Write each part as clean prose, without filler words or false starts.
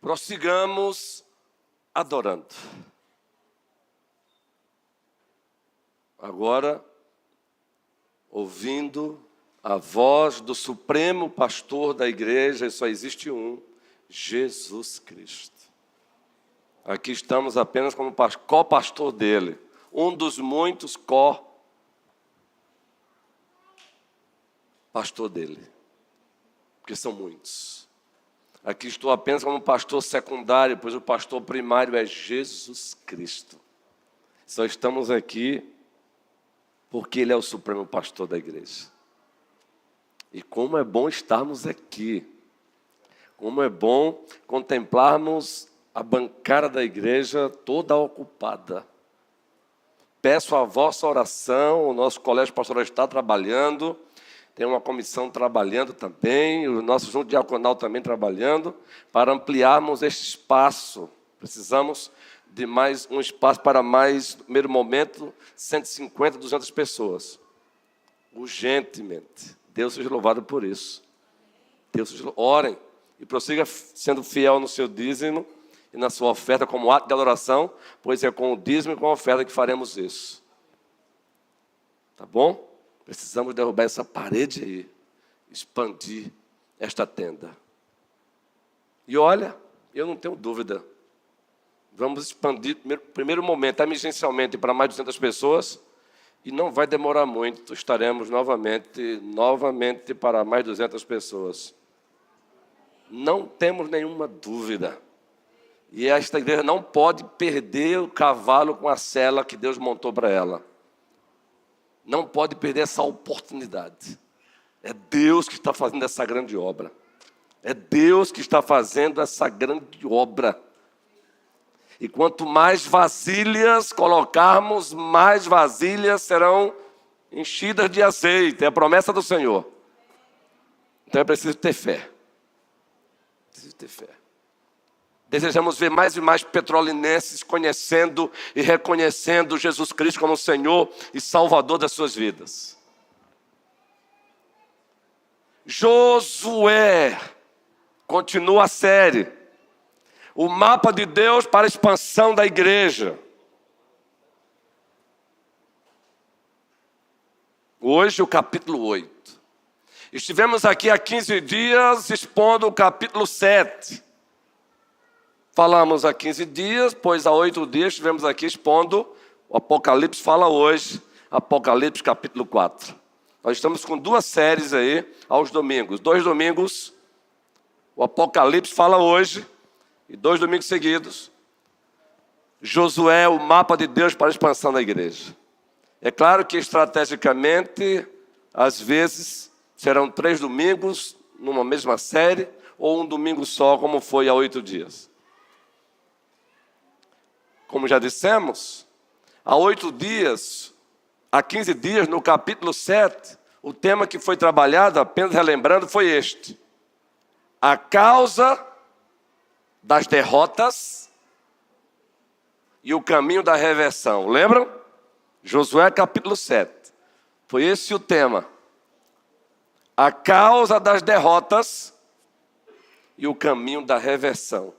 Prossigamos adorando. Agora, ouvindo a voz do Supremo Pastor da igreja, e só existe um, Jesus Cristo. Aqui estamos apenas como co-pastor dele, um dos muitos co-pastor dele, porque são muitos. Aqui estou apenas como pastor secundário, pois o pastor primário é Jesus Cristo. Só estamos aqui porque Ele é o supremo pastor da igreja. E como é bom estarmos aqui. Como é bom contemplarmos a bancada da igreja toda ocupada. Peço a vossa oração, o nosso colégio pastoral está trabalhando. Tem uma comissão trabalhando também, o nosso junto diaconal também trabalhando, para ampliarmos este espaço. Precisamos de mais um espaço para mais, no primeiro momento, 150, 200 pessoas. Urgentemente. Deus seja louvado por isso. Deus seja louvado. Orem e prossiga sendo fiel no seu dízimo e na sua oferta como ato de adoração, pois é com o dízimo e com a oferta que faremos isso. Tá bom? Precisamos derrubar essa parede aí, expandir esta tenda. E olha, eu não tenho dúvida, vamos expandir primeiro momento, emergencialmente, para mais de 200 pessoas, e não vai demorar muito, estaremos novamente para mais de 200 pessoas. Não temos nenhuma dúvida. E esta igreja não pode perder o cavalo com a sela que Deus montou para ela. Não pode perder essa oportunidade. É Deus que está fazendo essa grande obra. É Deus que está fazendo essa grande obra. E quanto mais vasilhas colocarmos, mais vasilhas serão enchidas de azeite. É a promessa do Senhor. Então é preciso ter fé. Preciso ter fé. Desejamos ver mais e mais petrolinenses conhecendo e reconhecendo Jesus Cristo como Senhor e Salvador das suas vidas. Josué, continua a série. O mapa de Deus para a expansão da igreja. Hoje o capítulo 8. Estivemos aqui há 15 dias expondo o capítulo 7. Falamos há 15 dias, pois há 8 dias estivemos aqui expondo, o Apocalipse fala hoje, Apocalipse capítulo 4. Nós estamos com 2 séries aí aos domingos. 2 domingos, o Apocalipse fala hoje, e 2 domingos seguidos, Josué, o mapa de Deus para a expansão da igreja. É claro que estrategicamente, às vezes, serão 3 domingos numa mesma série, ou um domingo só, como foi há 8 dias. Como já dissemos, há 8 dias, há 15 dias, no capítulo 7, o tema que foi trabalhado, apenas relembrando, foi este. A causa das derrotas e o caminho da reversão. Lembram? Josué capítulo 7. Foi esse o tema. A causa das derrotas e o caminho da reversão.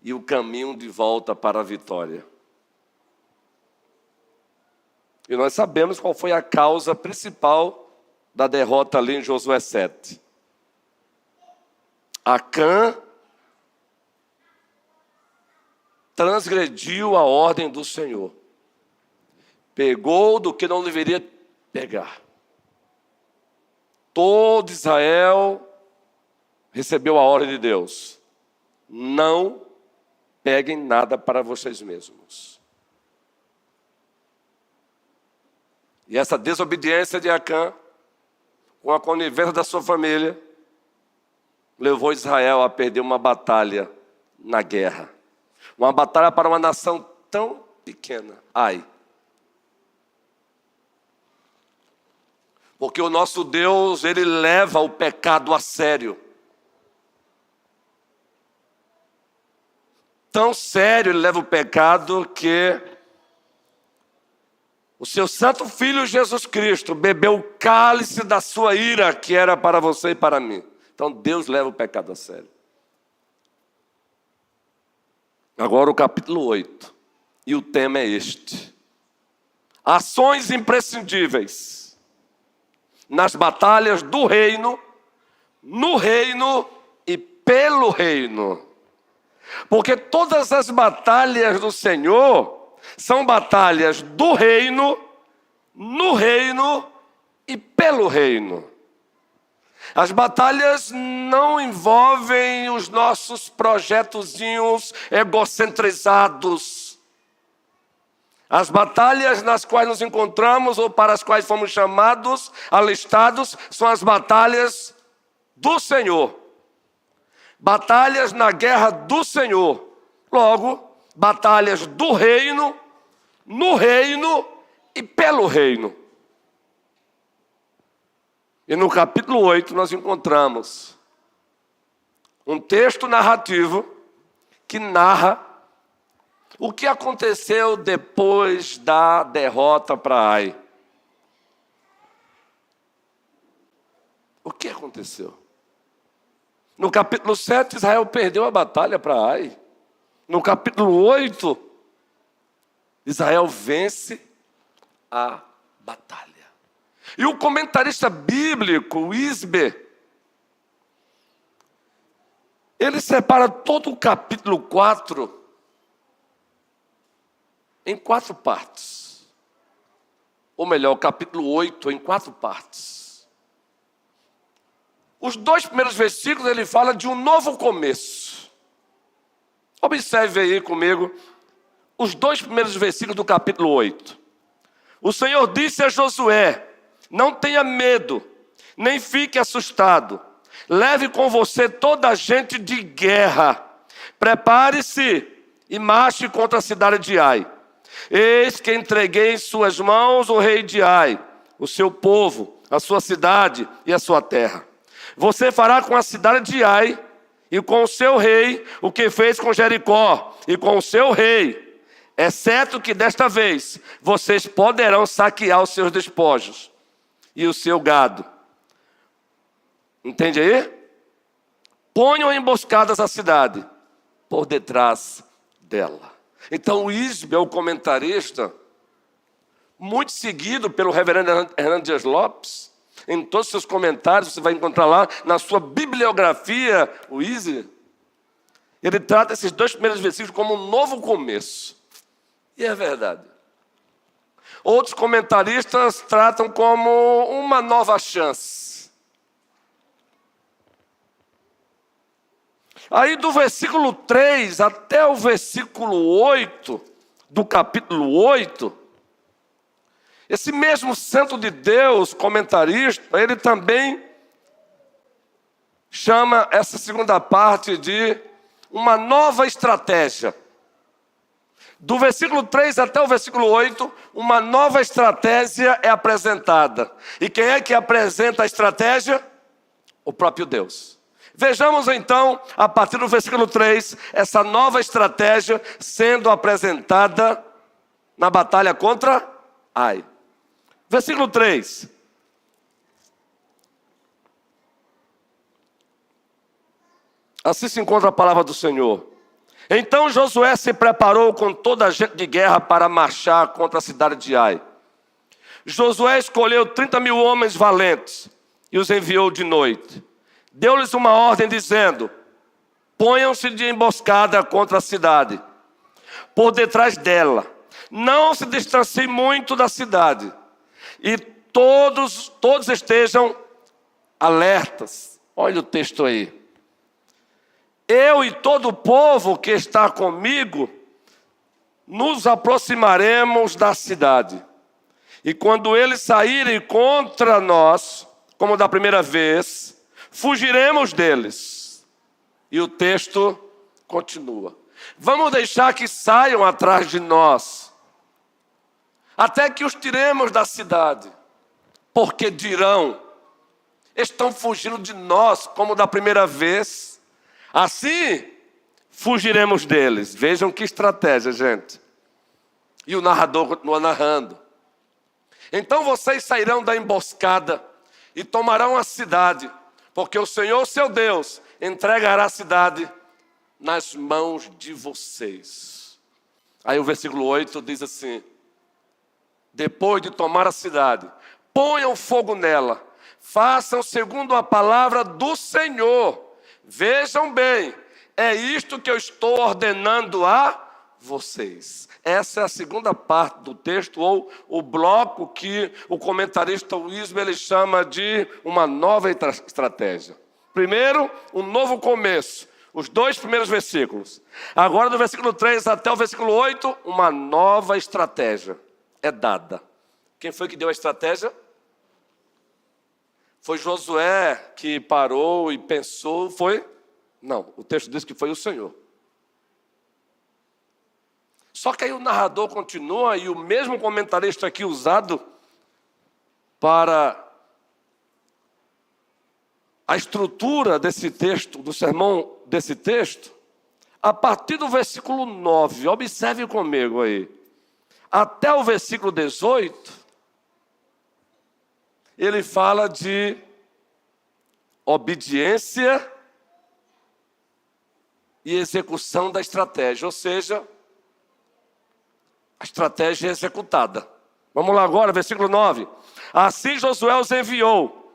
E o caminho de volta para a vitória. E nós sabemos qual foi a causa principal da derrota ali em Josué 7. Acã transgrediu a ordem do Senhor. Pegou do que não deveria pegar. Todo Israel recebeu a ordem de Deus. Não peguem nada para vocês mesmos. E essa desobediência de Acã, com a conivência da sua família, levou Israel a perder uma batalha na guerra. Uma batalha para uma nação tão pequena. Ai. Porque o nosso Deus, Ele leva o pecado a sério. Tão sério Ele leva o pecado que o seu santo Filho Jesus Cristo bebeu o cálice da sua ira, que era para você e para mim. Então Deus leva o pecado a sério. Agora o capítulo 8. E o tema é este: ações imprescindíveis nas batalhas do reino, no reino e pelo reino. Porque todas as batalhas do Senhor são batalhas do reino, no reino e pelo reino. As batalhas não envolvem os nossos projetozinhos egocentrizados. As batalhas nas quais nos encontramos ou para as quais fomos chamados, alistados, são as batalhas do Senhor. Batalhas na guerra do Senhor. Logo, batalhas do reino, no reino e pelo reino. E no capítulo 8 nós encontramos um texto narrativo que narra o que aconteceu depois da derrota para Ai. O que aconteceu? No capítulo 7, Israel perdeu a batalha para Ai. No capítulo 8, Israel vence a batalha. E o comentarista bíblico, Wisbe, ele separa todo o capítulo 4 em 4 partes. Ou melhor, o capítulo 8 em 4 partes. Os 2 primeiros versículos ele fala de um novo começo. Observe aí comigo os 2 primeiros versículos do capítulo 8. O Senhor disse a Josué: não tenha medo, nem fique assustado. Leve com você toda a gente de guerra. Prepare-se e marche contra a cidade de Ai. Eis que entreguei em suas mãos o rei de Ai, o seu povo, a sua cidade e a sua terra. Você fará com a cidade de Ai e com o seu rei o que fez com Jericó e com o seu rei, exceto que desta vez vocês poderão saquear os seus despojos e o seu gado. Entende aí? Ponham emboscadas a cidade por detrás dela. Então o Isbe é o comentarista, muito seguido pelo reverendo Hernando Dias Lopes. Em todos os seus comentários, você vai encontrar lá na sua bibliografia, o Isbe. Ele trata esses 2 primeiros versículos como um novo começo. E é verdade. Outros comentaristas tratam como uma nova chance. Aí do versículo 3 até o versículo 8, do capítulo 8, esse mesmo santo de Deus, comentarista, ele também chama essa segunda parte de uma nova estratégia. Do versículo 3 até o versículo 8, uma nova estratégia é apresentada. E quem é que apresenta a estratégia? O próprio Deus. Vejamos então, a partir do versículo 3, essa nova estratégia sendo apresentada na batalha contra Ai. Versículo 3. Assim se encontra a palavra do Senhor. Então Josué se preparou com toda a gente de guerra para marchar contra a cidade de Ai. Josué escolheu 30.000 homens valentes e os enviou de noite. Deu-lhes uma ordem dizendo: ponham-se de emboscada contra a cidade, por detrás dela. Não se distanciem muito da cidade. E todos estejam alertas. Olha o texto aí. Eu e todo o povo que está comigo nos aproximaremos da cidade. E quando eles saírem contra nós, como da primeira vez, fugiremos deles. E o texto continua. Vamos deixar que saiam atrás de nós, até que os tiremos da cidade. Porque dirão: estão fugindo de nós como da primeira vez. Assim, fugiremos deles. Vejam que estratégia, gente. E o narrador continua narrando. Então vocês sairão da emboscada e tomarão a cidade, porque o Senhor, seu Deus, entregará a cidade nas mãos de vocês. Aí o versículo 8 diz assim: depois de tomar a cidade, ponham fogo nela, façam segundo a palavra do Senhor. Vejam bem, é isto que eu estou ordenando a vocês. Essa é a segunda parte do texto, ou o bloco que o comentarista Wiesmann ele chama de uma nova estratégia. Primeiro, um novo começo, os 2 primeiros versículos. Agora, do versículo 3 até o versículo 8, uma nova estratégia é dada. Quem foi que deu a estratégia? Foi Josué que parou e pensou, foi? Não, o texto diz que foi o Senhor. Só que aí o narrador continua, e o mesmo comentarista aqui usado para a estrutura desse texto, do sermão desse texto, a partir do versículo 9, observe comigo aí, até o versículo 18, ele fala de obediência e execução da estratégia, ou seja, a estratégia é executada. Vamos lá agora, versículo 9. Assim Josué os enviou,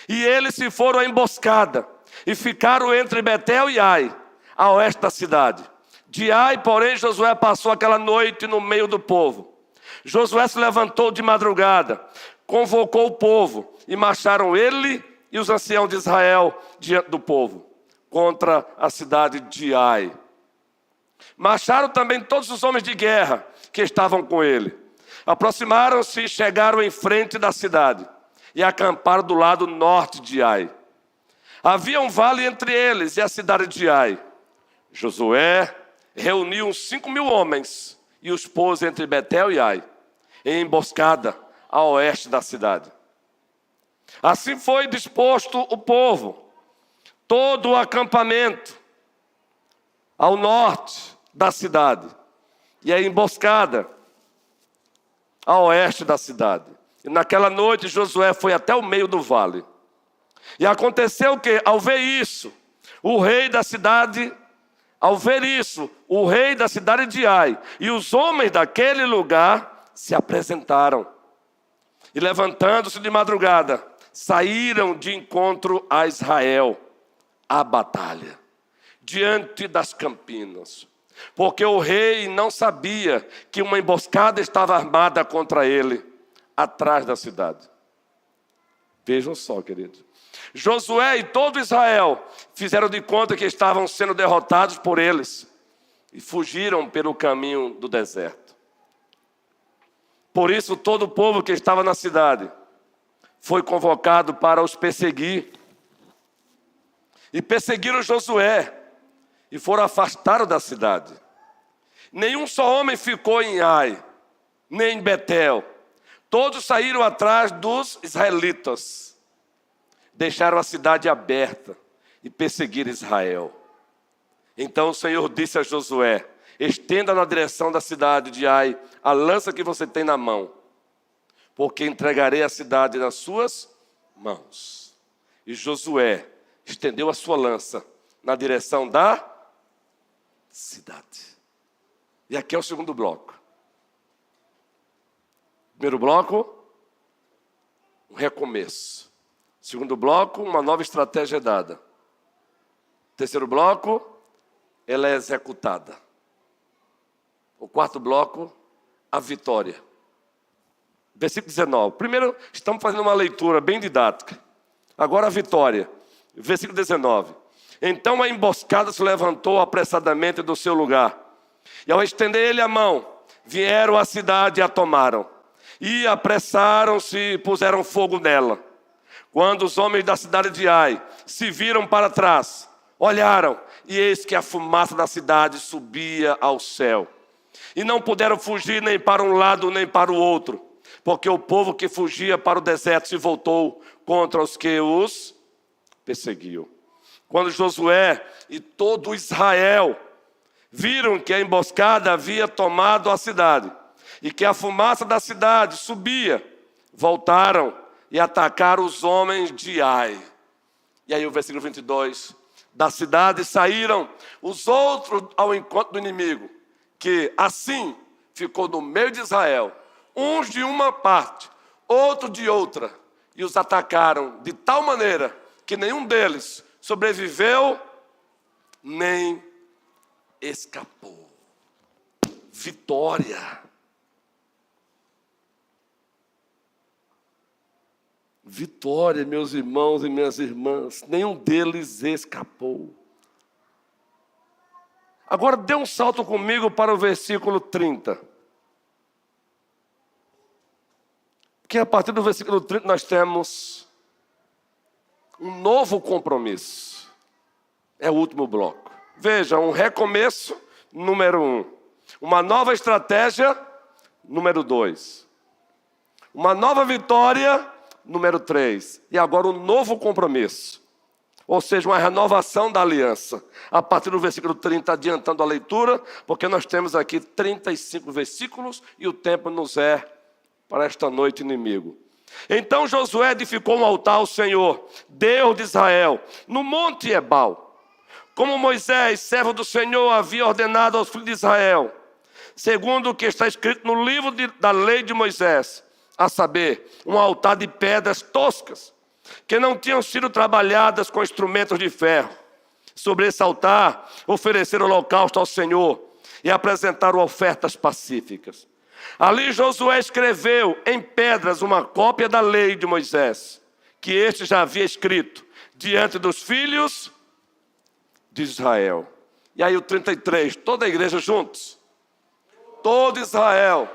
e eles se foram à emboscada, e ficaram entre Betel e Ai, a oeste da cidade. De Ai, porém, Josué passou aquela noite no meio do povo. Josué se levantou de madrugada, convocou o povo, e marcharam ele e os anciãos de Israel diante do povo, contra a cidade de Ai. Marcharam também todos os homens de guerra que estavam com ele. Aproximaram-se e chegaram em frente da cidade, e acamparam do lado norte de Ai. Havia um vale entre eles e a cidade de Ai. Josué reuniu uns 5.000 homens e os pôs entre Betel e Ai, em emboscada a oeste da cidade. Assim foi disposto o povo, todo o acampamento ao norte da cidade, e a emboscada a oeste da cidade. E naquela noite Josué foi até o meio do vale. E aconteceu que, ao ver isso, o rei da cidade de Ai e os homens daquele lugar se apresentaram. E levantando-se de madrugada, saíram de encontro a Israel, à batalha, diante das campinas. Porque o rei não sabia que uma emboscada estava armada contra ele, atrás da cidade. Vejam só, queridos. Josué e todo Israel fizeram de conta que estavam sendo derrotados por eles e fugiram pelo caminho do deserto. Por isso todo o povo que estava na cidade foi convocado para os perseguir. E perseguiram Josué e foram afastados da cidade. Nenhum só homem ficou em Ai, nem em Betel. Todos saíram atrás dos israelitas. Deixaram a cidade aberta e perseguiram Israel. Então o Senhor disse a Josué: estenda na direção da cidade de Ai a lança que você tem na mão, porque entregarei a cidade nas suas mãos. E Josué estendeu a sua lança na direção da cidade. E aqui é o segundo bloco. Primeiro bloco, um recomeço. Segundo bloco, uma nova estratégia é dada. Terceiro bloco, ela é executada. O quarto bloco, a vitória. Versículo 19. Primeiro, estamos fazendo uma leitura bem didática. Agora a vitória. Versículo 19. Então a emboscada se levantou apressadamente do seu lugar. E ao estender ele a mão, vieram à cidade e a tomaram. E apressaram-se e puseram fogo nela. Quando os homens da cidade de Ai se viram para trás, olharam, e eis que a fumaça da cidade subia ao céu. E não puderam fugir nem para um lado nem para o outro, porque o povo que fugia para o deserto se voltou contra os que os perseguiam. Quando Josué e todo Israel viram que a emboscada havia tomado a cidade e que a fumaça da cidade subia, voltaram e atacaram os homens de Ai. E aí o versículo 22. Da cidade saíram os outros ao encontro do inimigo, que assim ficou no meio de Israel, uns de uma parte, outros de outra, e os atacaram de tal maneira que nenhum deles sobreviveu nem escapou. Vitória. Vitória, meus irmãos e minhas irmãs, nenhum deles escapou. Agora dê um salto comigo para o versículo 30. Porque a partir do versículo 30 nós temos um novo compromisso. É o último bloco. Veja, um recomeço, número 1. Uma nova estratégia, número 2. Uma nova vitória, número 3. E agora um novo compromisso. Ou seja, uma renovação da aliança. A partir do versículo 30, adiantando a leitura, porque nós temos aqui 35 versículos e o tempo nos é para esta noite inimigo. Então Josué edificou um altar ao Senhor, Deus de Israel, no monte Ebal, como Moisés, servo do Senhor, havia ordenado aos filhos de Israel, segundo o que está escrito no livro da lei de Moisés, a saber, um altar de pedras toscas, que não tinham sido trabalhadas com instrumentos de ferro. Sobre esse altar, ofereceram holocausto ao Senhor e apresentaram ofertas pacíficas. Ali Josué escreveu em pedras uma cópia da lei de Moisés, que este já havia escrito diante dos filhos de Israel. E aí o 33, toda a igreja juntos. Todo Israel,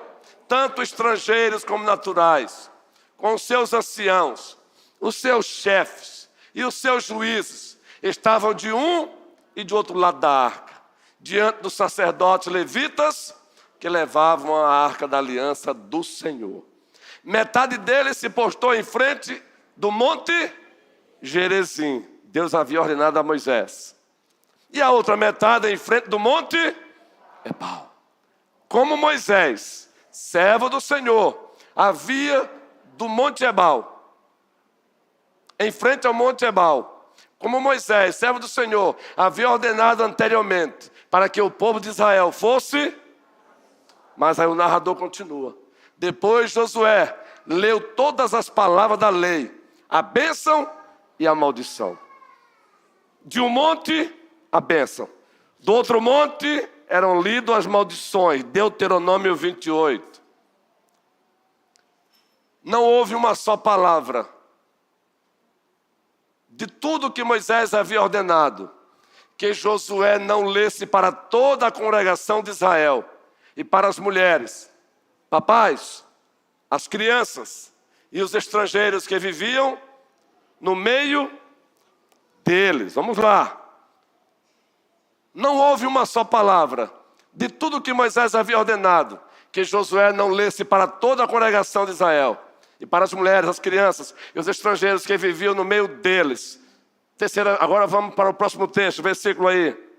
tanto estrangeiros como naturais, com os seus anciãos, os seus chefes e os seus juízes, estavam de um e de outro lado da arca, diante dos sacerdotes levitas, que levavam a arca da aliança do Senhor. Metade deles se postou em frente do monte Gerizim. Deus havia ordenado a Moisés. E a outra metade em frente do monte Ebal. Como Moisés, servo do Senhor, havia do monte Ebal, em frente ao monte Ebal, como Moisés, servo do Senhor, havia ordenado anteriormente, para que o povo de Israel fosse. Mas aí o narrador continua. Depois Josué leu todas as palavras da lei, a bênção e a maldição. De um monte, a bênção. Do outro monte, eram lidas as maldições. Deuteronômio 28. Não houve uma só palavra. De tudo que Moisés havia ordenado, que Josué não lesse para toda a congregação de Israel, e para as mulheres, papais, as crianças e os estrangeiros que viviam no meio deles. Vamos lá. Não houve uma só palavra de tudo que Moisés havia ordenado, que Josué não lesse para toda a congregação de Israel, e para as mulheres, as crianças e os estrangeiros que viviam no meio deles. Terceira, agora vamos para o próximo texto, versículo aí.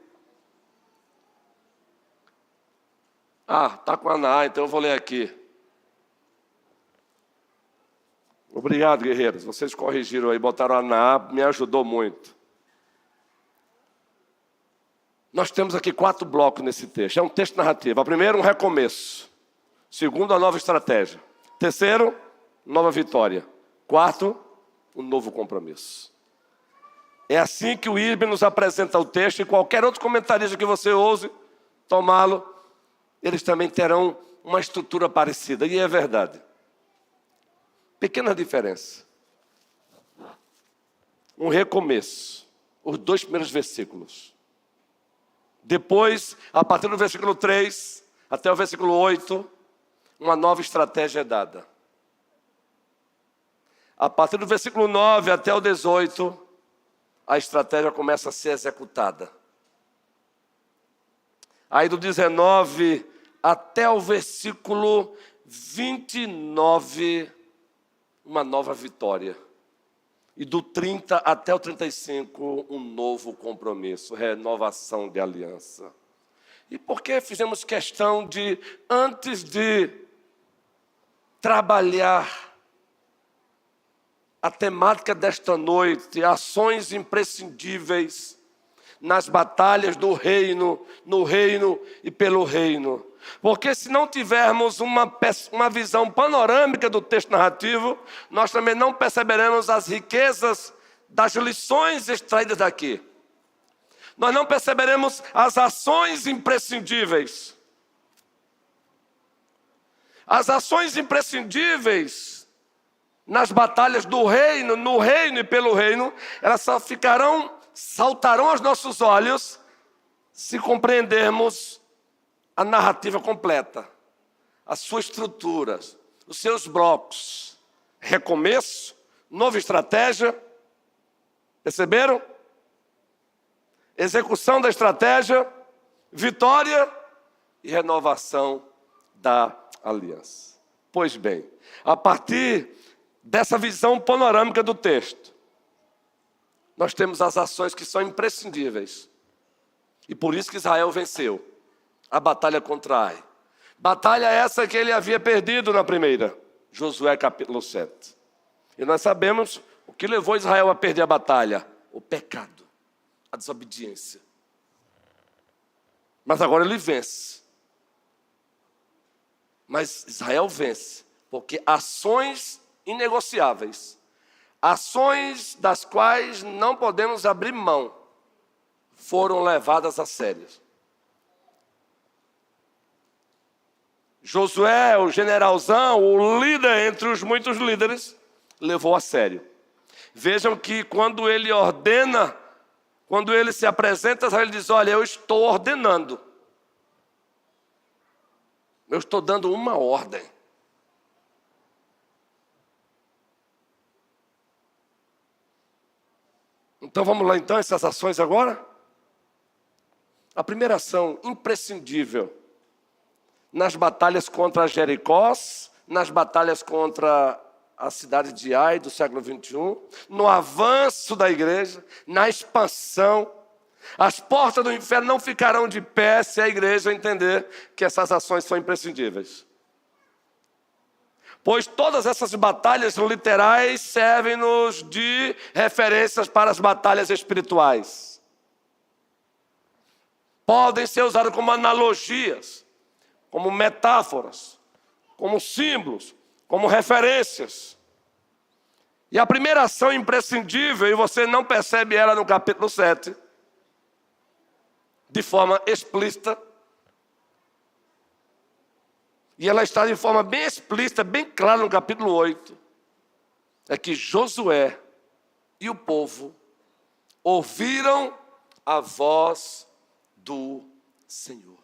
Está com a Ana, então eu vou ler aqui. Obrigado, guerreiros. Vocês corrigiram aí, botaram a Ana, me ajudou muito. Nós temos aqui 4 blocos nesse texto. É um texto narrativo. A primeira, um recomeço. Segundo, a nova estratégia. Terceiro, nova vitória. Quarto, um novo compromisso. É assim que o IRB nos apresenta o texto, e qualquer outro comentarista que você ouse tomá-lo, eles também terão uma estrutura parecida. E é verdade. Pequena diferença. Um recomeço. Os 2 primeiros versículos. Depois, a partir do versículo 3 até o versículo 8, uma nova estratégia é dada. A partir do versículo 9 até o 18, a estratégia começa a ser executada. Aí do 19 até o versículo 29, uma nova vitória. E do 30 até o 35, um novo compromisso, renovação de aliança. E por que fizemos questão de, antes de trabalhar a temática desta noite, ações imprescindíveis, nas batalhas do reino, no reino e pelo reino. Porque se não tivermos uma visão panorâmica do texto narrativo, nós também não perceberemos as riquezas das lições extraídas daqui. Nós não perceberemos as ações imprescindíveis. As ações imprescindíveis nas batalhas do reino, no reino e pelo reino, elas só saltarão aos nossos olhos se compreendermos a narrativa completa, a sua estrutura, os seus blocos. Recomeço, nova estratégia, perceberam? Execução da estratégia, vitória e renovação da aliança. Pois bem, a partir dessa visão panorâmica do texto, nós temos as ações que são imprescindíveis. E por isso que Israel venceu a batalha contra Ai. Batalha essa que ele havia perdido na primeira, Josué capítulo 7. E nós sabemos o que levou Israel a perder a batalha: o pecado, a desobediência. Mas agora ele vence. Mas Israel vence, porque ações inegociáveis, ações das quais não podemos abrir mão, foram levadas a sério. Josué, o generalzão, o líder entre os muitos líderes, levou a sério. Vejam que quando ele ordena, quando ele se apresenta, ele diz: olha, eu estou ordenando. Eu estou dando uma ordem. Então vamos lá então, essas ações agora. A primeira ação imprescindível nas batalhas contra Jericós, nas batalhas contra a cidade de Ai do século 21, no avanço da igreja, na expansão. As portas do inferno não ficarão de pé se a igreja entender que essas ações são imprescindíveis. Pois todas essas batalhas literais servem-nos de referências para as batalhas espirituais. Podem ser usadas como analogias, como metáforas, como símbolos, como referências. E a primeira ação imprescindível, e você não percebe ela no capítulo 7, de forma explícita, e ela está de forma bem explícita, bem clara no capítulo 8, é que Josué e o povo ouviram a voz do Senhor.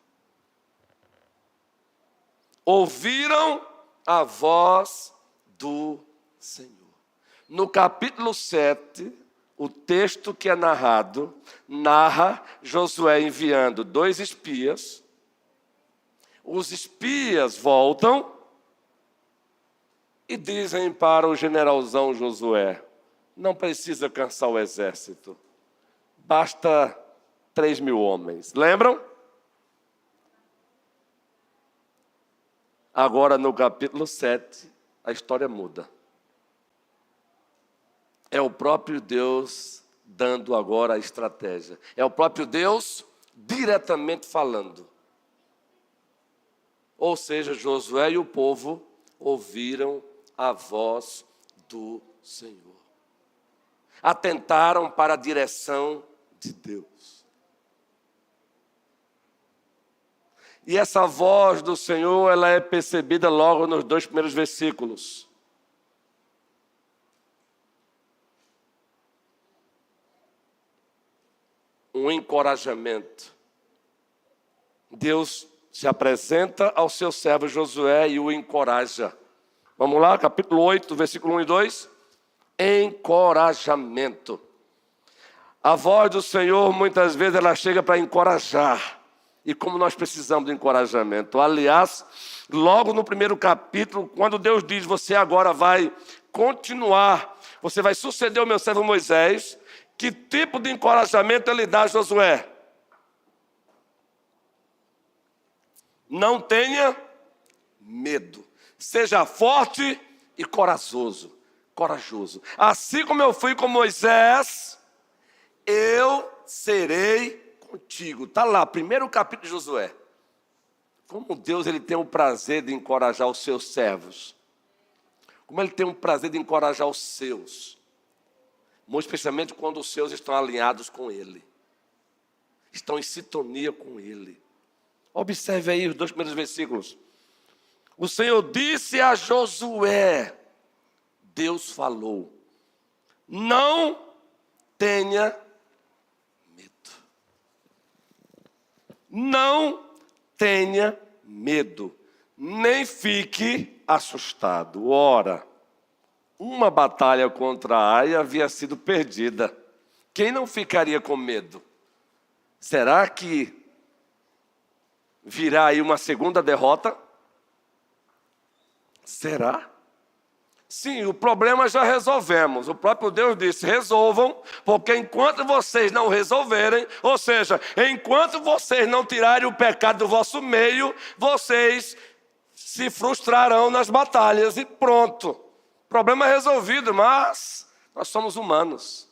Ouviram a voz do Senhor. No capítulo 7, o texto que é narrado, narra Josué enviando 2 espias. Os espias voltam e dizem para o generalzão Josué: não precisa cansar o exército, basta 3.000 homens. Lembram? Agora no capítulo 7, a história muda. É o próprio Deus dando agora a estratégia. É o próprio Deus diretamente falando. Ou seja, Josué e o povo ouviram a voz do Senhor. Atentaram para a direção de Deus. E essa voz do Senhor, ela é percebida logo nos 2 primeiros versículos. Um encorajamento. Deus se apresenta ao seu servo Josué e o encoraja. Vamos lá, capítulo 8, versículo 1 e 2. Encorajamento. A voz do Senhor, muitas vezes, ela chega para encorajar. E como nós precisamos de encorajamento. Aliás, logo no primeiro capítulo, quando Deus diz: você agora vai continuar, você vai suceder o meu servo Moisés, que tipo de encorajamento ele dá a Josué? Não tenha medo. Seja forte e corajoso. Assim como eu fui com Moisés, eu serei contigo. Está lá, primeiro capítulo de Josué. Como Deus ele tem o prazer de encorajar os seus servos. Como ele tem o prazer de encorajar os seus. Muito especialmente quando os seus estão alinhados com ele. Estão em sintonia com ele. Observe aí os 2 primeiros versículos. O Senhor disse a Josué, Deus falou, não tenha medo. Não tenha medo, nem fique assustado. Ora, uma batalha contra Ai havia sido perdida. Quem não ficaria com medo? Será que virá aí uma segunda derrota? Será? Sim, o problema já resolvemos. O próprio Deus disse, resolvam, porque enquanto vocês não resolverem, ou seja, enquanto vocês não tirarem o pecado do vosso meio, vocês se frustrarão nas batalhas e pronto. Problema resolvido, mas nós somos humanos.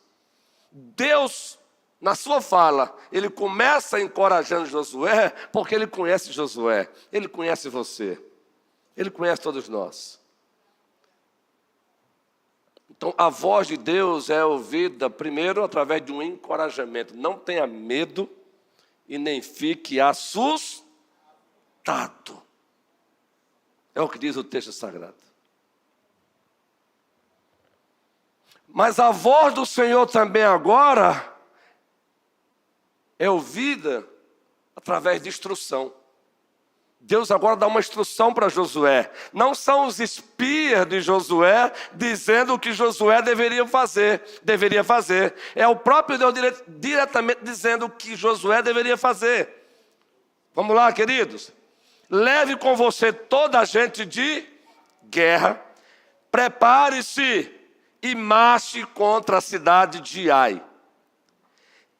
Deus, na sua fala, ele começa encorajando Josué, porque ele conhece Josué, ele conhece você, ele conhece todos nós. Então, a voz de Deus é ouvida primeiro através de um encorajamento. Não tenha medo e nem fique assustado. É o que diz o texto sagrado. Mas a voz do Senhor também agora é ouvida através de instrução. Deus agora dá uma instrução para Josué. Não são os espias de Josué dizendo o que Josué deveria fazer. É o próprio Deus diretamente dizendo o que Josué deveria fazer. Vamos lá, queridos? Leve com você toda a gente de guerra. Prepare-se e marche contra a cidade de Ai.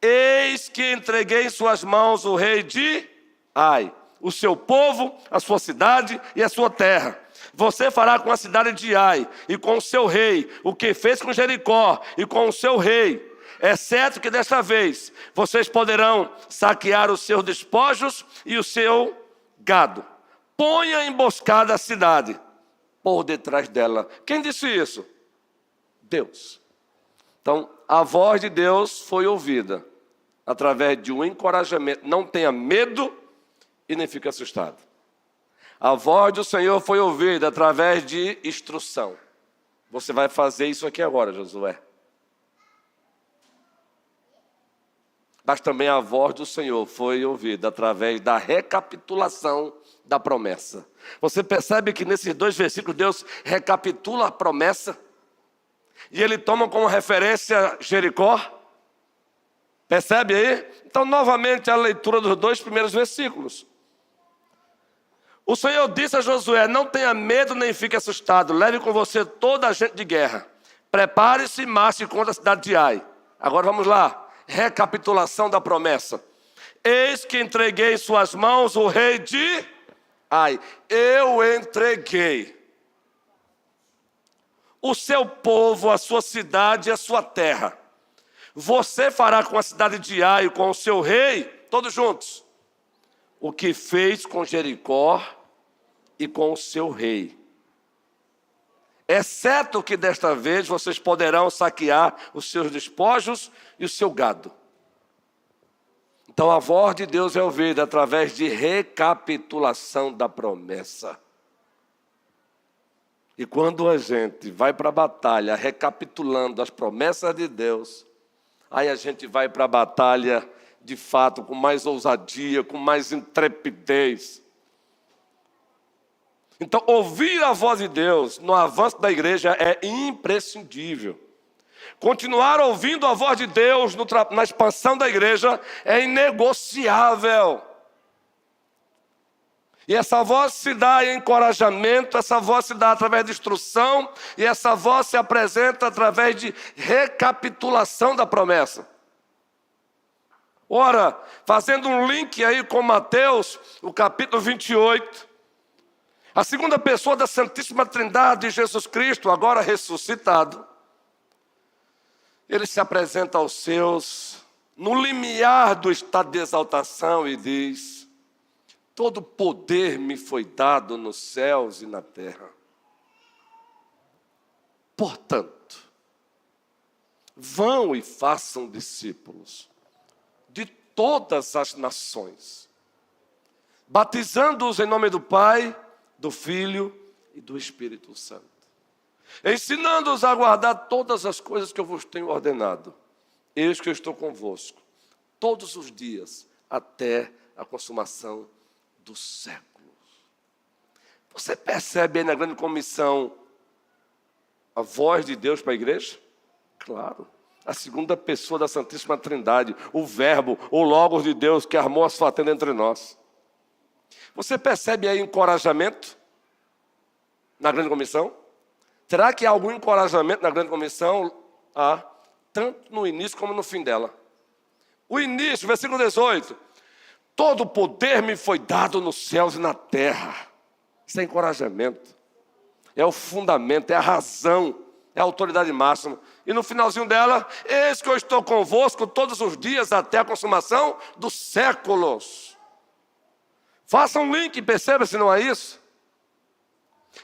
Eis que entreguei em suas mãos o rei de Ai, o seu povo, a sua cidade e a sua terra. Você fará com a cidade de Ai e com o seu rei o que fez com Jericó e com o seu rei, exceto que desta vez vocês poderão saquear os seus despojos e o seu gado. Ponha emboscada a cidade por detrás dela. Quem disse isso? Deus. Então, a voz de Deus foi ouvida através de um encorajamento. Não tenha medo e nem fique assustado. A voz do Senhor foi ouvida através de instrução. Você vai fazer isso aqui agora, Josué. Mas também a voz do Senhor foi ouvida através da recapitulação da promessa. Você percebe que nesses 2 versículos Deus recapitula a promessa? E ele toma como referência Jericó? Percebe aí? Então, novamente, a leitura dos 2 primeiros versículos. O Senhor disse a Josué, não tenha medo nem fique assustado. Leve com você toda a gente de guerra. Prepare-se e marche contra a cidade de Ai. Agora vamos lá. Recapitulação da promessa. Eis que entreguei em suas mãos o rei de Ai. Eu entreguei o seu povo, a sua cidade e a sua terra. Você fará com a cidade de Ai e com o seu rei, todos juntos, o que fez com Jericó e com o seu rei. Exceto que desta vez vocês poderão saquear os seus despojos e o seu gado. Então a voz de Deus é ouvida através de recapitulação da promessa. E quando a gente vai para a batalha recapitulando as promessas de Deus, aí a gente vai para a batalha de fato com mais ousadia, com mais intrepidez. Então, ouvir a voz de Deus no avanço da igreja é imprescindível. Continuar ouvindo a voz de Deus na expansão da igreja é inegociável. E essa voz se dá em encorajamento, essa voz se dá através de instrução, e essa voz se apresenta através de recapitulação da promessa. Ora, fazendo um link aí com Mateus, o capítulo 28, a segunda pessoa da Santíssima Trindade, Jesus Cristo, agora ressuscitado, ele se apresenta aos seus no limiar do estado de exaltação e diz: todo poder me foi dado nos céus e na terra. Portanto, vão e façam discípulos de todas as nações, batizando-os em nome do Pai, do Filho e do Espírito Santo, ensinando-os a guardar todas as coisas que eu vos tenho ordenado. Eis que eu estou convosco todos os dias, até a consumação dos séculos. Você percebe aí na grande comissão a voz de Deus para a igreja? Claro. A segunda pessoa da Santíssima Trindade, o Verbo, o Logos de Deus que armou a sua tenda entre nós. Você percebe aí encorajamento na grande comissão? Será que há algum encorajamento na grande comissão? Tanto no início como no fim dela. O início, versículo 18. Todo poder me foi dado nos céus e na terra. Isso é encorajamento. É o fundamento, é a razão, é a autoridade máxima. E no finalzinho dela, eis que eu estou convosco todos os dias até a consumação dos séculos. Faça um link, perceba se não é isso.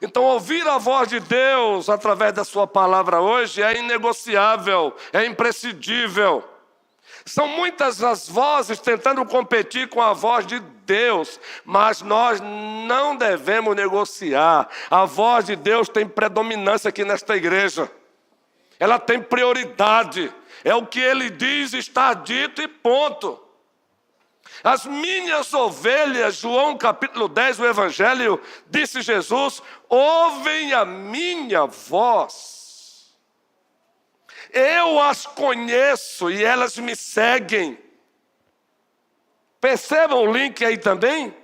Então, ouvir a voz de Deus através da sua palavra hoje é inegociável, é imprescindível. São muitas as vozes tentando competir com a voz de Deus, mas nós não devemos negociar. A voz de Deus tem predominância aqui nesta igreja. Ela tem prioridade. É o que Ele diz, está dito e ponto. As minhas ovelhas, João capítulo 10, o Evangelho, disse Jesus, ouvem a minha voz. Eu as conheço e elas me seguem. Percebam o link aí também?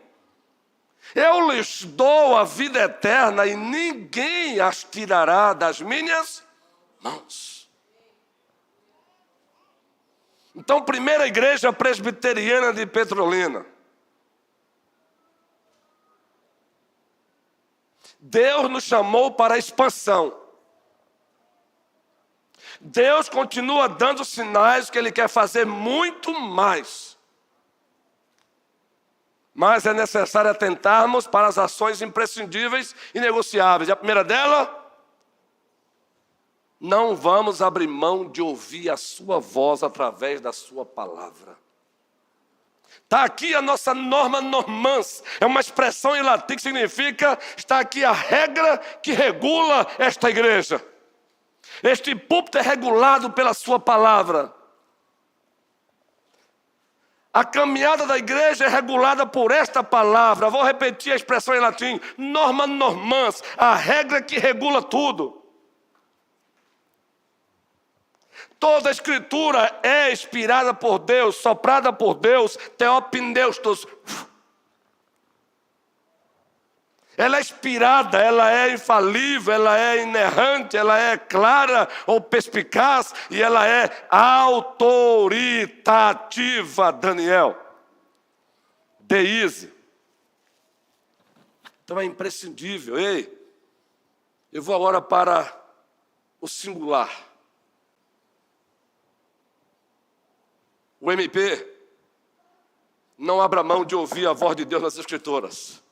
Eu lhes dou a vida eterna e ninguém as tirará das minhas mãos. Então, primeira igreja presbiteriana de Petrolina. Deus nos chamou para a expansão. Deus continua dando sinais que Ele quer fazer muito mais. Mas é necessário atentarmos para as ações imprescindíveis e negociáveis. E a primeira dela, não vamos abrir mão de ouvir a sua voz através da sua palavra. Está aqui a nossa norma normans, é uma expressão em latim que significa, está aqui a regra que regula esta igreja. Este púlpito é regulado pela sua palavra. A caminhada da igreja é regulada por esta palavra. Vou repetir a expressão em latim, norma normans, a regra que regula tudo. Toda a escritura é inspirada por Deus, soprada por Deus, teopneustos. Ela é inspirada, ela é infalível, ela é inerrante, ela é clara ou perspicaz e ela é autoritativa, Daniel. Deise. Então é imprescindível. Ei, eu vou agora para o singular. O MP, não abra mão de ouvir a voz de Deus nas Escrituras.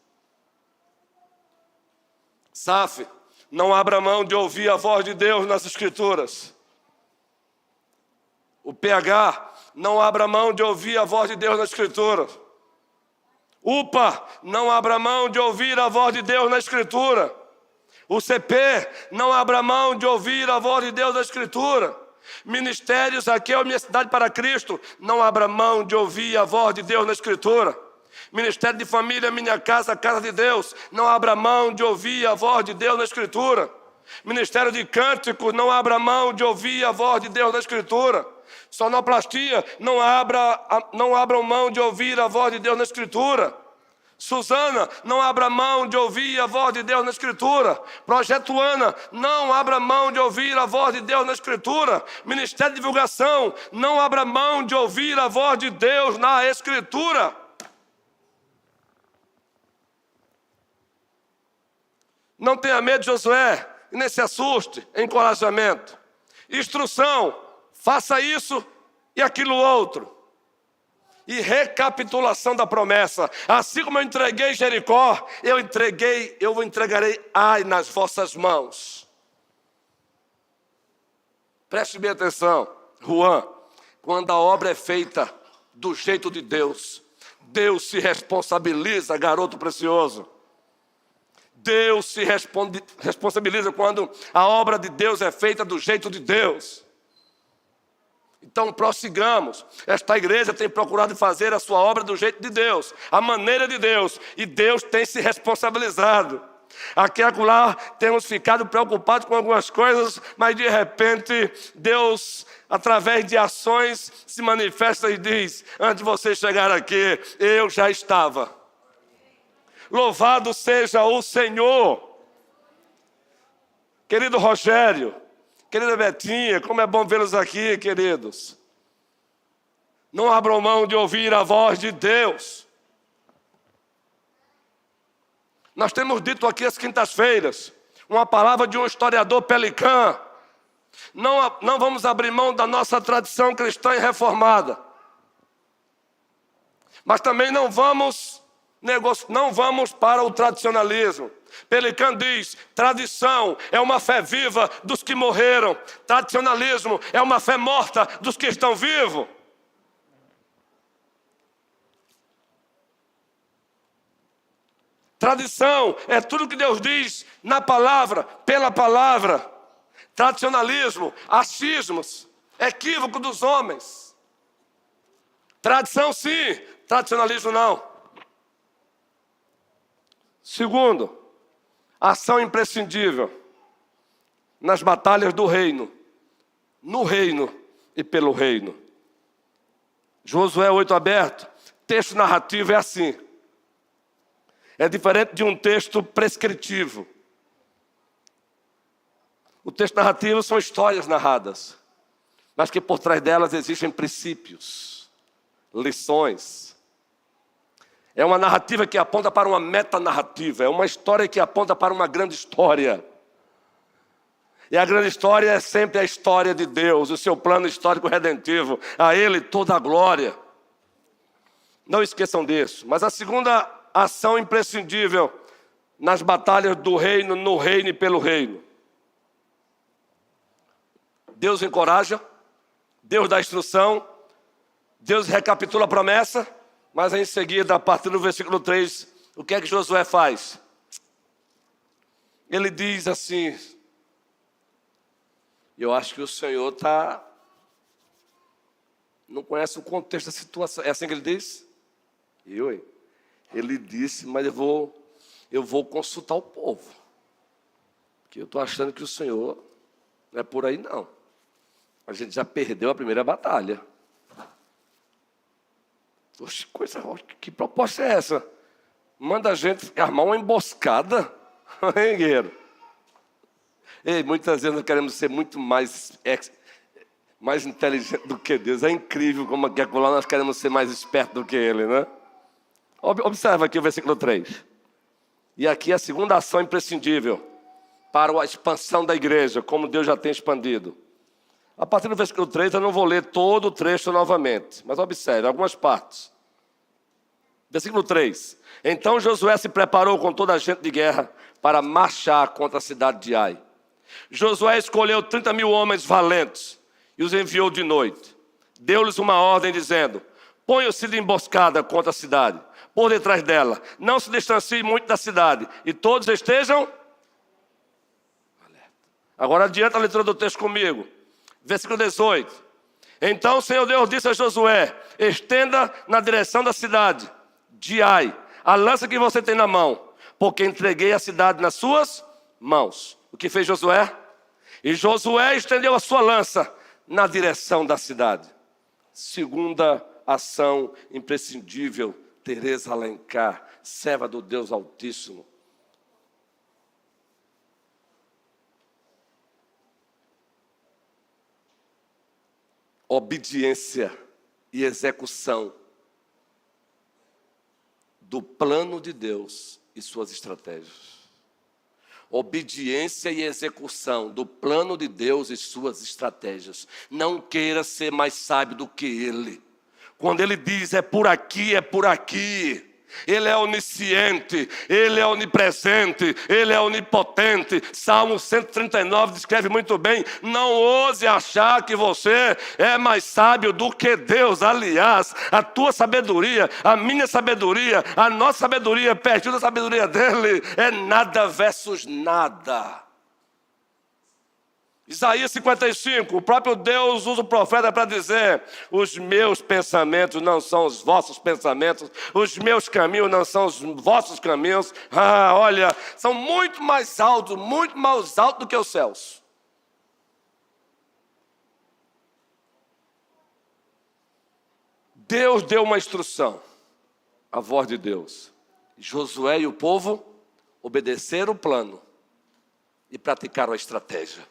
SAF, não abra mão de ouvir a voz de Deus nas Escrituras. O PH, não abra mão de ouvir a voz de Deus nas Escrituras. UPA, não abra mão de ouvir a voz de Deus na Escritura. O CP, não abra mão de ouvir a voz de Deus na Escritura. Ministérios, aqui é a Universidade para Cristo, não abra mão de ouvir a voz de Deus na Escritura. Ministério de Família, Minha Casa, Casa de Deus, não abra mão de ouvir a voz de Deus na Escritura. Ministério de Cânticos, não abra mão de ouvir a voz de Deus na Escritura. Sonoplastia, não abram mão de ouvir a voz de Deus na Escritura. Suzana, não abra mão de ouvir a voz de Deus na Escritura. Projeto Ana, não abra mão de ouvir a voz de Deus na Escritura. Ministério de Divulgação, não abra mão de ouvir a voz de Deus na Escritura. Não tenha medo, Josué, e nem se assuste, encorajamento. Instrução, faça isso e aquilo outro. E recapitulação da promessa. Assim como eu entreguei Jericó, eu entregarei Ai nas vossas mãos. Preste bem atenção, Juan. Quando a obra é feita do jeito de Deus, Deus se responsabiliza, garoto precioso. Deus se responsabiliza quando a obra de Deus é feita do jeito de Deus. Então prossigamos. Esta igreja tem procurado fazer a sua obra do jeito de Deus, a maneira de Deus, e Deus tem se responsabilizado. Aqui e acolá temos ficado preocupados com algumas coisas, mas de repente Deus, através de ações, se manifesta e diz: antes de você chegar aqui, eu já estava. Louvado seja o Senhor. Querido Rogério, querida Betinha, como é bom vê-los aqui, queridos. Não abram mão de ouvir a voz de Deus. Nós temos dito aqui às quintas-feiras uma palavra de um historiador Pelican. Não vamos abrir mão da nossa tradição cristã e reformada. Mas também não vamos para o tradicionalismo. Pelican diz: tradição é uma fé viva dos que morreram. Tradicionalismo é uma fé morta dos que estão vivos. Tradição é tudo que Deus diz na palavra, pela palavra. Tradicionalismo, achismos, equívoco dos homens. Tradição sim, tradicionalismo não. Segundo, ação imprescindível nas batalhas do reino, no reino e pelo reino. Josué 8 aberto, texto narrativo é assim. É diferente de um texto prescritivo. O texto narrativo são histórias narradas, mas que por trás delas existem princípios, lições. É uma narrativa que aponta para uma metanarrativa, é uma história que aponta para uma grande história. E a grande história é sempre a história de Deus, o seu plano histórico redentivo, a Ele toda a glória. Não esqueçam disso. Mas a segunda ação imprescindível nas batalhas do reino, no reino e pelo reino. Deus encoraja, Deus dá instrução, Deus recapitula a promessa, mas em seguida, a partir do versículo 3, o que é que Josué faz? Ele diz assim: eu acho que o Senhor não conhece o contexto da situação. É assim que ele diz? Ele disse, mas eu vou consultar o povo. Porque eu estou achando que o Senhor não é por aí não. A gente já perdeu a primeira batalha. Oxe, que proposta é essa? Manda a gente armar uma emboscada? Hein, guerreiro? Ei, muitas vezes nós queremos ser muito mais inteligente do que Deus. É incrível como aqui acolá nós queremos ser mais espertos do que Ele, né? Observa aqui o versículo 3. E aqui a segunda ação imprescindível para a expansão da igreja, como Deus já tem expandido. A partir do versículo 3, eu não vou ler todo o trecho novamente, mas observe algumas partes. Versículo 3. Então Josué se preparou com toda a gente de guerra para marchar contra a cidade de Ai. Josué escolheu 30.000 homens valentes e os enviou de noite. Deu-lhes uma ordem dizendo: ponham-se de emboscada contra a cidade, por detrás dela. Não se distanciem muito da cidade e todos estejam alerta. Agora adianta a leitura do texto comigo. Versículo 18. Então o Senhor Deus disse a Josué: estenda na direção da cidade de Ai a lança que você tem na mão, porque entreguei a cidade nas suas mãos. O que fez Josué? E Josué estendeu a sua lança na direção da cidade. Segunda ação imprescindível, Teresa Alencar, serva do Deus Altíssimo. Obediência e execução do plano de Deus e suas estratégias. obediência e execução do plano de Deus e suas estratégias. Não queira ser mais sábio do que Ele. Quando Ele diz é por aqui, é por aqui. Ele é onisciente, Ele é onipresente, Ele é onipotente. Salmo 139 descreve muito bem: não ouse achar que você é mais sábio do que Deus. Aliás, a tua sabedoria, a minha sabedoria, a nossa sabedoria, perto da sabedoria dEle, é nada versus nada. Isaías 55, o próprio Deus usa o profeta para dizer: os meus pensamentos não são os vossos pensamentos, os meus caminhos não são os vossos caminhos. Olha, são muito mais altos do que os céus. Deus deu uma instrução, a voz de Deus. Josué e o povo obedeceram o plano e praticaram a estratégia.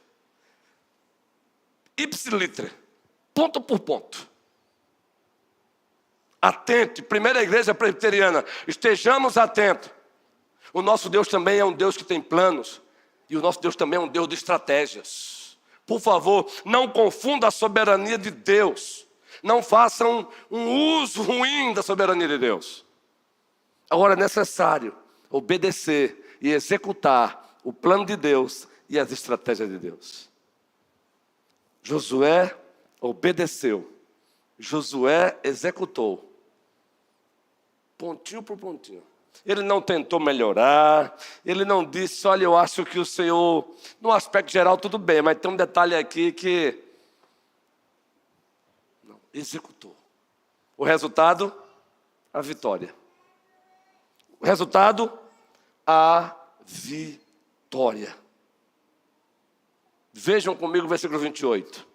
Ipsiliter, ponto por ponto. Atente, primeira igreja presbiteriana, estejamos atentos. O nosso Deus também é um Deus que tem planos, e o nosso Deus também é um Deus de estratégias. Por favor, não confunda a soberania de Deus. Não façam um uso ruim da soberania de Deus. Agora é necessário obedecer e executar o plano de Deus e as estratégias de Deus. Josué obedeceu, Josué executou, pontinho por pontinho. Ele não tentou melhorar, ele não disse: olha, eu acho que o Senhor, no aspecto geral tudo bem, mas tem um detalhe aqui que... Não, executou. O resultado? A vitória. O resultado? A vitória. Vejam comigo o versículo 28.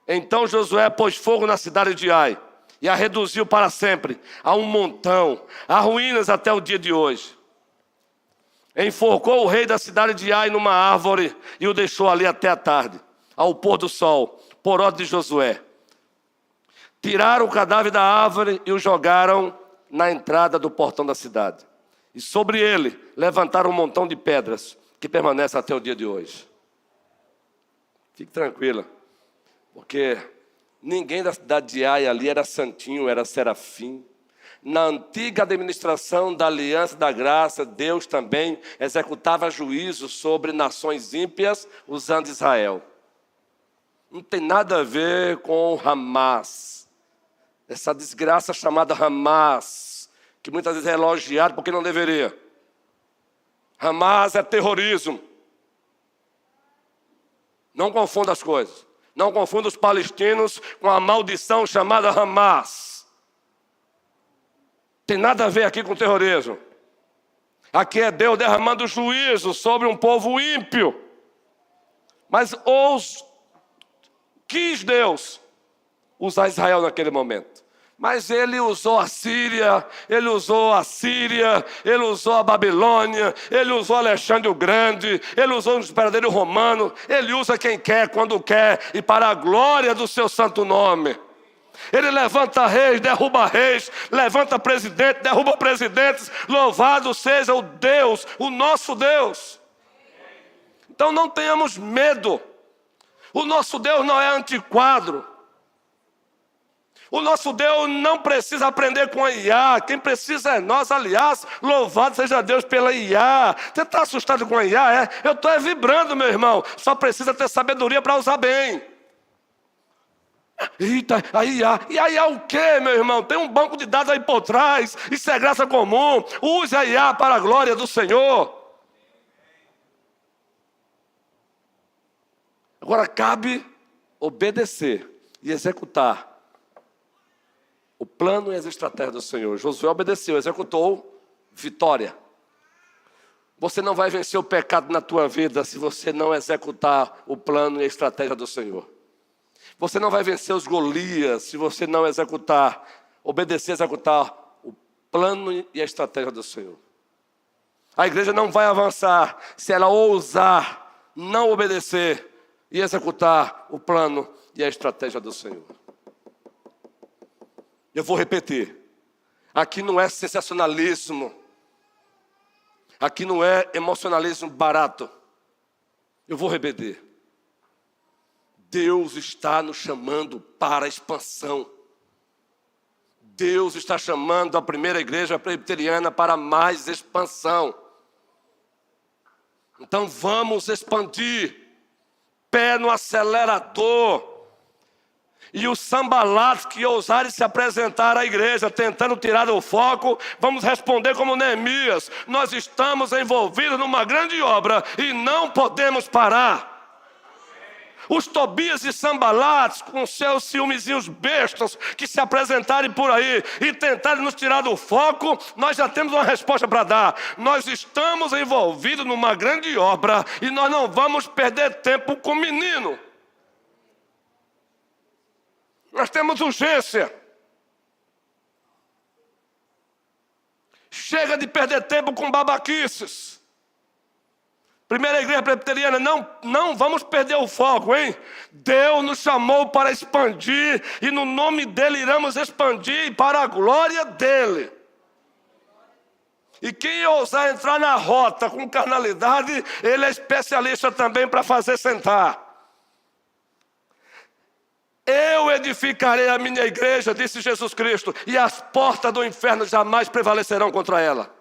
Então Josué pôs fogo na cidade de Ai e a reduziu para sempre a um montão, a ruínas até o dia de hoje. Enforcou o rei da cidade de Ai numa árvore e o deixou ali até a tarde, ao pôr do sol, por ordem de Josué. Tiraram o cadáver da árvore e o jogaram na entrada do portão da cidade. E sobre ele levantaram um montão de pedras que permanece até o dia de hoje. Fique tranquila, porque ninguém da cidade de Ai ali era santinho, era serafim. Na antiga administração da aliança da graça, Deus também executava juízo sobre nações ímpias usando Israel. Não tem nada a ver com Hamas. Essa desgraça chamada Hamas, que muitas vezes é elogiado porque não deveria. Hamas é terrorismo. Não confunda as coisas. Não confunda os palestinos com a maldição chamada Hamas. Tem nada a ver aqui com terrorismo. Aqui é Deus derramando juízo sobre um povo ímpio. Mas quis Deus usar Israel naquele momento. Mas ele usou a Síria, ele usou a Síria, ele usou a Babilônia, ele usou Alexandre o Grande, ele usou o imperador romano, ele usa quem quer, quando quer, e para a glória do seu santo nome. Ele levanta reis, derruba reis, levanta presidente, derruba presidentes. Louvado seja o Deus, o nosso Deus. Então não tenhamos medo. O nosso Deus não é antiquado. O nosso Deus não precisa aprender com a IA. Quem precisa é nós, aliás. Louvado seja Deus pela IA. Você está assustado com a IA? Eu estou vibrando, meu irmão. Só precisa ter sabedoria para usar bem. Eita, a IA. E a IA o quê, meu irmão? Tem um banco de dados aí por trás. Isso é graça comum. Use a IA para a glória do Senhor. Agora cabe obedecer e executar o plano e as estratégias do Senhor. Josué obedeceu, executou, vitória. Você não vai vencer o pecado na tua vida se você não executar o plano e a estratégia do Senhor. Você não vai vencer os Golias se você não obedecer, executar o plano e a estratégia do Senhor. A igreja não vai avançar se ela ousar não obedecer e executar o plano e a estratégia do Senhor. Eu vou repetir. Aqui não é sensacionalismo. Aqui não é emocionalismo barato. Eu vou repetir. Deus está nos chamando para a expansão. Deus está chamando a primeira igreja presbiteriana para mais expansão. Então vamos expandir. Pé no acelerador. E os sambalatos que ousarem se apresentar à igreja, tentando tirar o foco, vamos responder como Neemias: nós estamos envolvidos numa grande obra e não podemos parar. Os Tobias e Sambalates, com seus ciúmezinhos bestas, que se apresentarem por aí e tentarem nos tirar do foco, nós já temos uma resposta para dar. Nós estamos envolvidos numa grande obra e nós não vamos perder tempo com menino. Nós temos urgência. Chega de perder tempo com babaquices. Primeira igreja presbiteriana, não vamos perder o foco, hein? Deus nos chamou para expandir e no nome dele iremos expandir para a glória dele. E quem ousar entrar na rota com carnalidade, ele é especialista também para fazer sentar. Eu edificarei a minha igreja, disse Jesus Cristo, e as portas do inferno jamais prevalecerão contra ela.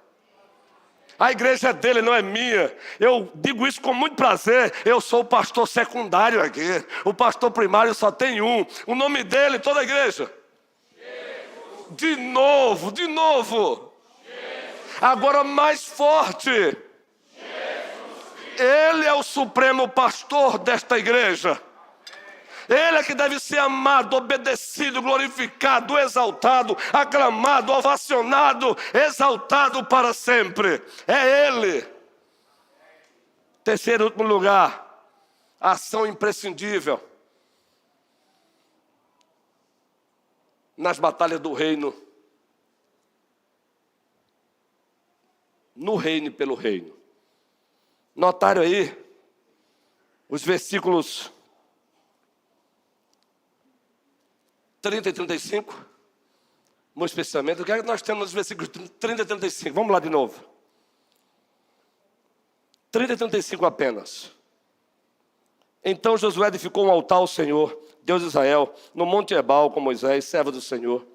A igreja é dele, não é minha. Eu digo isso com muito prazer. Eu sou o pastor secundário aqui. O pastor primário só tem um. O nome dele, toda a igreja. Jesus. De novo. Jesus. Agora mais forte. Jesus. Ele é o supremo pastor desta igreja. Ele é que deve ser amado, obedecido, glorificado, exaltado, aclamado, ovacionado, exaltado para sempre. É Ele. Terceiro e último lugar, ação imprescindível nas batalhas do reino. No reino e pelo reino. Notaram aí os versículos 30 e 35, muito especialmente. O que é que nós temos nos versículos 30 e 35? Vamos lá de novo. 30 e 35 apenas. Então Josué edificou um altar ao Senhor, Deus de Israel, no monte Ebal, com Moisés, servo do Senhor.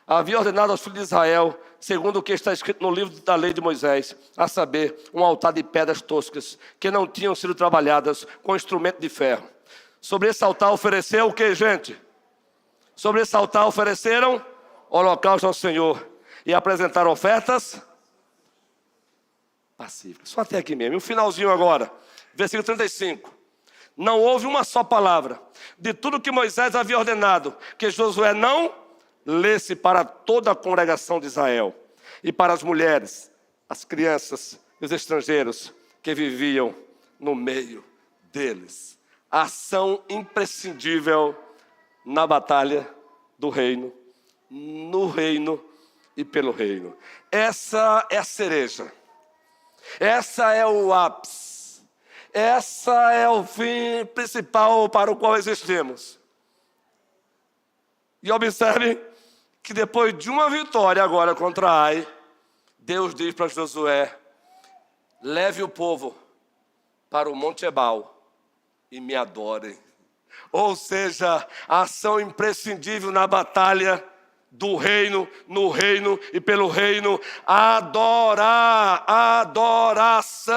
Havia ordenado aos filhos de Israel, segundo o que está escrito no livro da lei de Moisés, a saber, um altar de pedras toscas, que não tinham sido trabalhadas com instrumento de ferro. Sobre esse altar ofereceu o que, gente? Sobre esse altar ofereceram holocausto ao Senhor e apresentaram ofertas pacíficas. Só até aqui mesmo. E o finalzinho agora, versículo 35. Não houve uma só palavra de tudo que Moisés havia ordenado, que Josué não lesse para toda a congregação de Israel e para as mulheres, as crianças e os estrangeiros que viviam no meio deles. Ação imprescindível na batalha do reino, no reino e pelo reino. Essa é a cereja. Essa é o ápice. Essa é o fim principal para o qual existimos. E observe que depois de uma vitória agora contra Ai, Deus diz para Josué: leve o povo para o Monte Ebal e me adorem. Ou seja, a ação imprescindível na batalha do reino, no reino e pelo reino, adorar, adoração.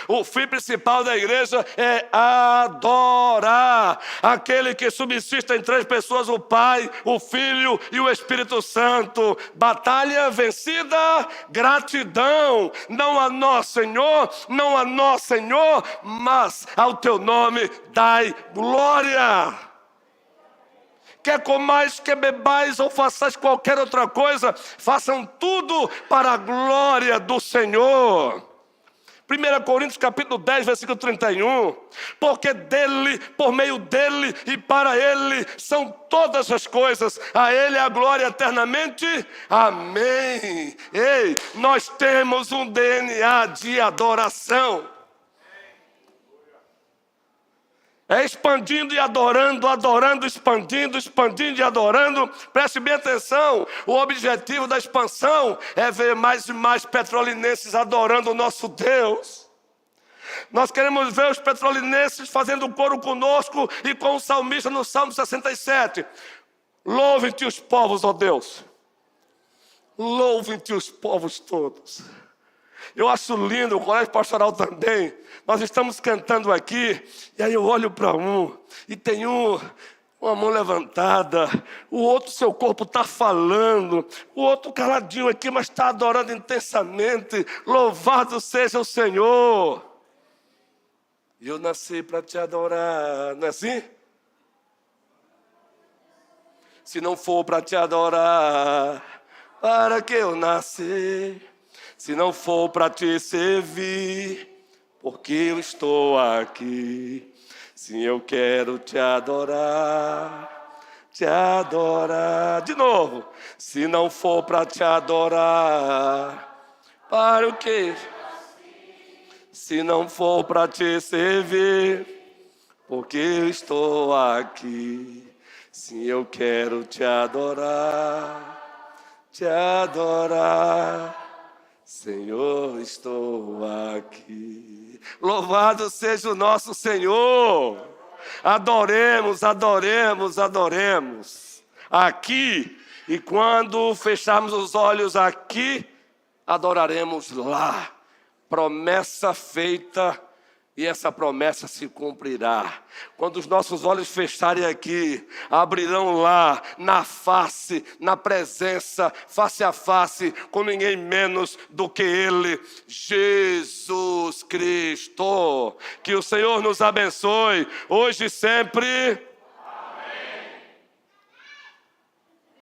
O fim principal da igreja é adorar aquele que subsiste em três pessoas: o Pai, o Filho e o Espírito Santo. Batalha vencida, gratidão, não a nós, Senhor, não a nós, Senhor, mas ao teu nome dai glória. Quer comais, quer bebais ou façais qualquer outra coisa, façam tudo para a glória do Senhor. 1 Coríntios capítulo 10, versículo 31. Porque dele, por meio dele e para ele são todas as coisas. A ele a glória eternamente. Amém. Ei, nós temos um DNA de adoração. É expandindo e adorando, adorando, expandindo, expandindo e adorando. Preste bem atenção, o objetivo da expansão é ver mais e mais petrolinenses adorando o nosso Deus. Nós queremos ver os petrolinenses fazendo coro conosco e com o salmista no Salmo 67. Louvem-te os povos, ó Deus. Louvem-te os povos todos. Eu acho lindo, o colégio pastoral também. Nós estamos cantando aqui, e aí eu olho para e tem uma mão levantada, o outro, seu corpo está falando, o outro caladinho aqui, mas está adorando intensamente. Louvado seja o Senhor. Eu nasci para te adorar, não é assim? Se não for para te adorar, para que eu nasci? Se não for para te servir, porque eu estou aqui. Sim, eu quero te adorar, te adorar. De novo. Se não for para te adorar, para o quê? Se não for para te servir, porque eu estou aqui. Sim, eu quero te adorar, te adorar. Senhor, estou aqui. Louvado seja o nosso Senhor. Adoremos, adoremos, adoremos. Aqui, e quando fecharmos os olhos aqui, adoraremos lá. Promessa feita, e essa promessa se cumprirá. Quando os nossos olhos fecharem aqui, abrirão lá, na face, na presença, face a face, com ninguém menos do que Ele, Jesus Cristo. Que o Senhor nos abençoe, hoje e sempre.